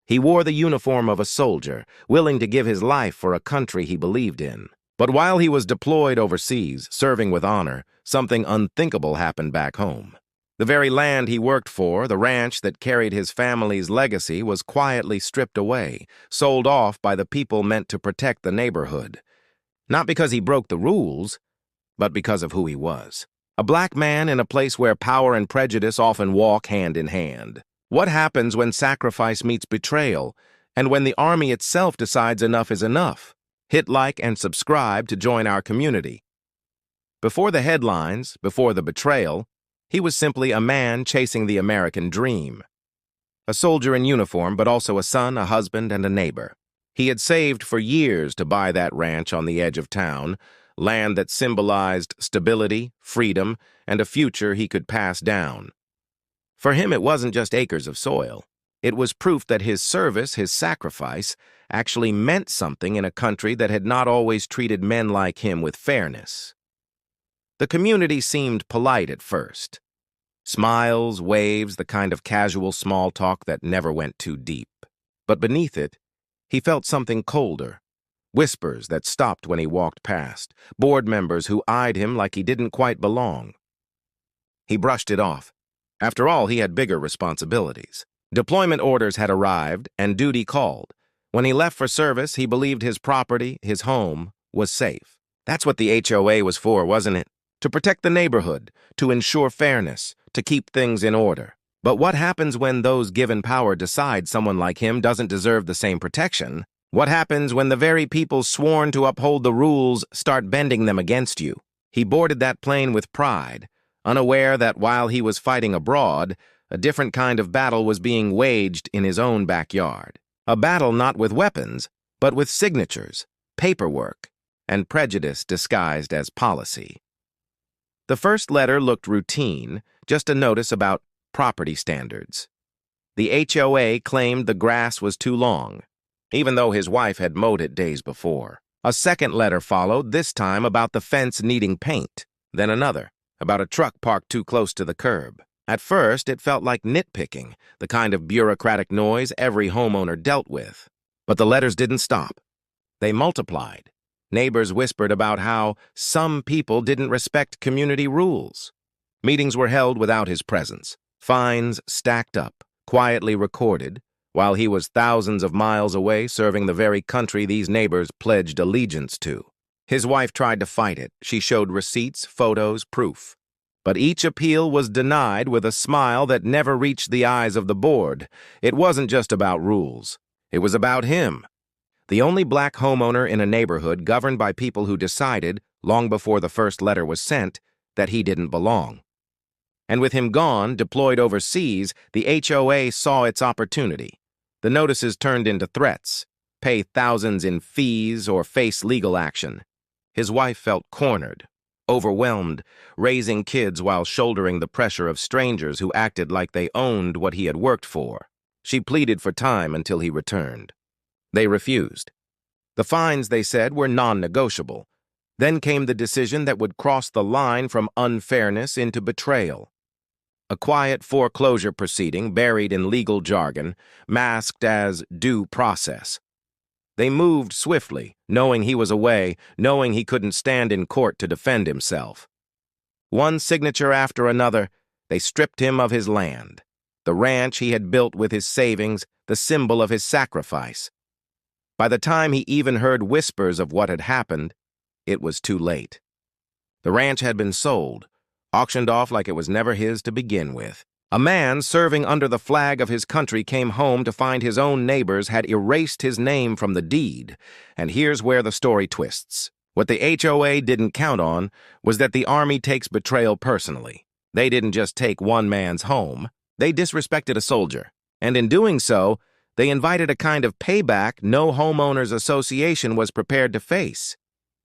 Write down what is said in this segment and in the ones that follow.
He wore the uniform of a soldier, willing to give his life for a country he believed in. But while he was deployed overseas, serving with honor, something unthinkable happened back home. The very land he worked for, the ranch that carried his family's legacy, was quietly stripped away, sold off by the people meant to protect the neighborhood. Not because he broke the rules, but because of who he was. A black man in a place where power and prejudice often walk hand in hand. What happens when sacrifice meets betrayal, and when the army itself decides enough is enough? Hit like and subscribe to join our community. Before the headlines, before the betrayal, he was simply a man chasing the American dream. A soldier in uniform, but also a son, a husband, and a neighbor. He had saved for years to buy that ranch on the edge of town, land that symbolized stability, freedom, and a future he could pass down. For him, it wasn't just acres of soil. It was proof that his service, his sacrifice, actually meant something in a country that had not always treated men like him with fairness. The community seemed polite at first. Smiles, waves, the kind of casual small talk that never went too deep. But beneath it, he felt something colder. Whispers that stopped when he walked past, board members who eyed him like he didn't quite belong. He brushed it off. After all, he had bigger responsibilities. Deployment orders had arrived, and duty called. When he left for service, he believed his property, his home, was safe. That's what the HOA was for, wasn't it? To protect the neighborhood, to ensure fairness, to keep things in order. But what happens when those given power decide someone like him doesn't deserve the same protection? What happens when the very people sworn to uphold the rules start bending them against you? He boarded that plane with pride, unaware that while he was fighting abroad, a different kind of battle was being waged in his own backyard. A battle not with weapons, but with signatures, paperwork, and prejudice disguised as policy. The first letter looked routine, just a notice about property standards. The HOA claimed the grass was too long, even though his wife had mowed it days before. A second letter followed, this time about the fence needing paint. Then another, about a truck parked too close to the curb. At first, it felt like nitpicking, the kind of bureaucratic noise every homeowner dealt with. But the letters didn't stop. They multiplied. Neighbors whispered about how some people didn't respect community rules. Meetings were held without his presence. Fines stacked up, quietly recorded, while he was thousands of miles away serving the very country these neighbors pledged allegiance to. His wife tried to fight it. She showed receipts, photos, proof. But each appeal was denied with a smile that never reached the eyes of the board. It wasn't just about rules. It was about him. The only black homeowner in a neighborhood governed by people who decided, long before the first letter was sent, that he didn't belong. And with him gone, deployed overseas, the HOA saw its opportunity. The notices turned into threats. Pay thousands in fees or face legal action. His wife felt cornered, overwhelmed, raising kids while shouldering the pressure of strangers who acted like they owned what he had worked for. She pleaded for time until he returned. They refused. The fines, they said, were non-negotiable. Then came the decision that would cross the line from unfairness into betrayal. A quiet foreclosure proceeding buried in legal jargon, masked as due process. They moved swiftly, knowing he was away, knowing he couldn't stand in court to defend himself. One signature after another, they stripped him of his land, the ranch he had built with his savings, the symbol of his sacrifice. By the time he even heard whispers of what had happened, it was too late. The ranch had been sold, auctioned off like it was never his to begin with. A man serving under the flag of his country came home to find his own neighbors had erased his name from the deed. And here's where the story twists. What the HOA didn't count on was that the Army takes betrayal personally. They didn't just take one man's home. They disrespected a soldier. And in doing so, they invited a kind of payback no homeowners association was prepared to face.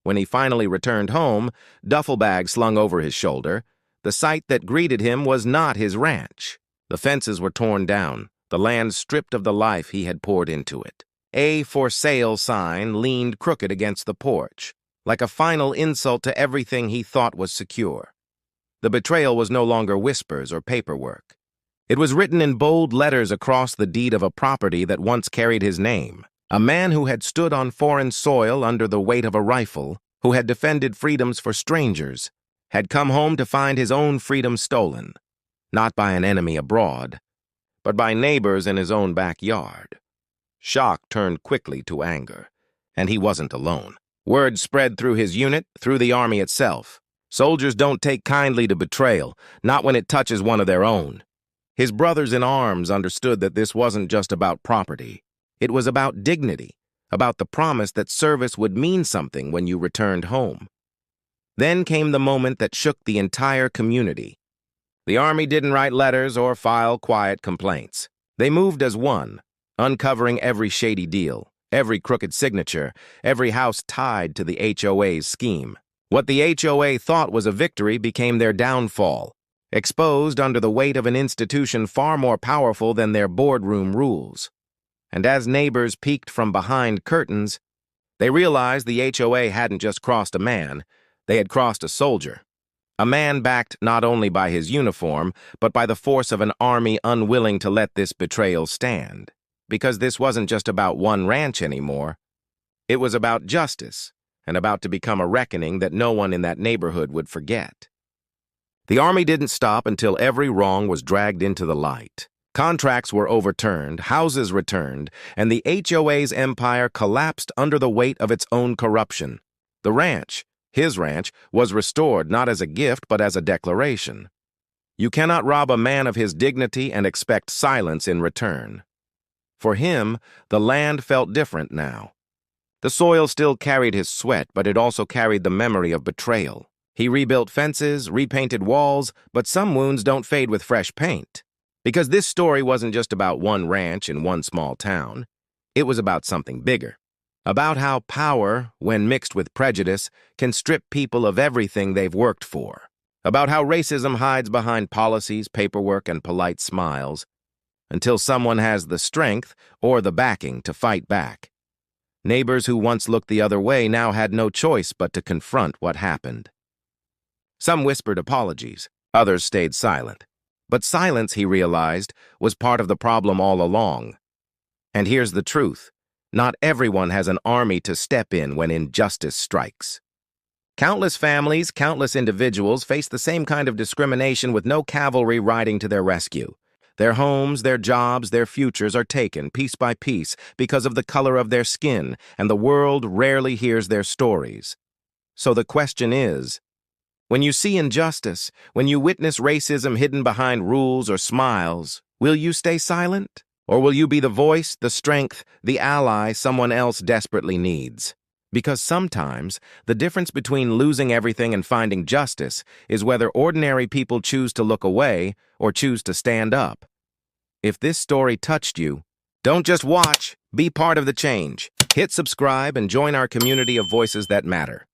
When he finally returned home, duffel bag slung over his shoulder, the sight that greeted him was not his ranch. The fences were torn down, the land stripped of the life he had poured into it. A for sale sign leaned crooked against the porch, like a final insult to everything he thought was secure. The betrayal was no longer whispers or paperwork. It was written in bold letters across the deed of a property that once carried his name. A man who had stood on foreign soil under the weight of a rifle, who had defended freedoms for strangers, had come home to find his own freedom stolen, not by an enemy abroad, but by neighbors in his own backyard. Shock turned quickly to anger, and he wasn't alone. Word spread through his unit, through the army itself. Soldiers don't take kindly to betrayal, not when it touches one of their own. His brothers in arms understood that this wasn't just about property. It was about dignity, about the promise that service would mean something when you returned home. Then came the moment that shook the entire community. The army didn't write letters or file quiet complaints. They moved as one, uncovering every shady deal, every crooked signature, every house tied to the HOA's scheme. What the HOA thought was a victory became their downfall, exposed under the weight of an institution far more powerful than their boardroom rules. And as neighbors peeked from behind curtains, they realized the HOA hadn't just crossed a man, they had crossed a soldier. A man backed not only by his uniform, but by the force of an army unwilling to let this betrayal stand. Because this wasn't just about one ranch anymore. It was about justice, and about to become a reckoning that no one in that neighborhood would forget. The army didn't stop until every wrong was dragged into the light. Contracts were overturned, houses returned, and the HOA's empire collapsed under the weight of its own corruption. The ranch, his ranch, was restored not as a gift but as a declaration. You cannot rob a man of his dignity and expect silence in return. For him, the land felt different now. The soil still carried his sweat, but it also carried the memory of betrayal. He rebuilt fences, repainted walls, but some wounds don't fade with fresh paint. Because this story wasn't just about one ranch in one small town. It was about something bigger. About how power, when mixed with prejudice, can strip people of everything they've worked for. About how racism hides behind policies, paperwork, and polite smiles, until someone has the strength or the backing to fight back. Neighbors who once looked the other way now had no choice but to confront what happened. Some whispered apologies, others stayed silent. But silence, he realized, was part of the problem all along. And here's the truth. Not everyone has an army to step in when injustice strikes. Countless families, countless individuals face the same kind of discrimination with no cavalry riding to their rescue. Their homes, their jobs, their futures are taken piece by piece because of the color of their skin, and the world rarely hears their stories. So the question is, when you see injustice, when you witness racism hidden behind rules or smiles, will you stay silent? Or will you be the voice, the strength, the ally someone else desperately needs? Because sometimes, the difference between losing everything and finding justice is whether ordinary people choose to look away or choose to stand up. If this story touched you, don't just watch, be part of the change. Hit subscribe and join our community of voices that matter.